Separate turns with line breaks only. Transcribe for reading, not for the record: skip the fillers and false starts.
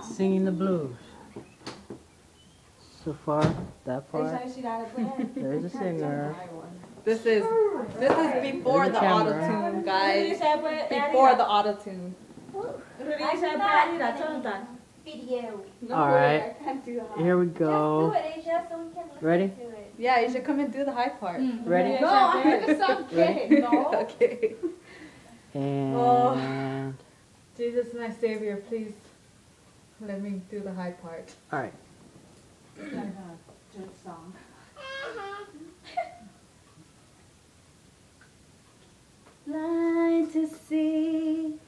Singing the blues. So far, that part. There's a singer.
This is before the auto-tune, guys. Before the auto-tune.
Alright, here we go. Ready?
Yeah, you should come and do the high part.
Ready?
No, I heard the sound gay. No.
Okay.
And
Jesus, my Savior, please let me do the high part.
alright.
Good song.
Blind to see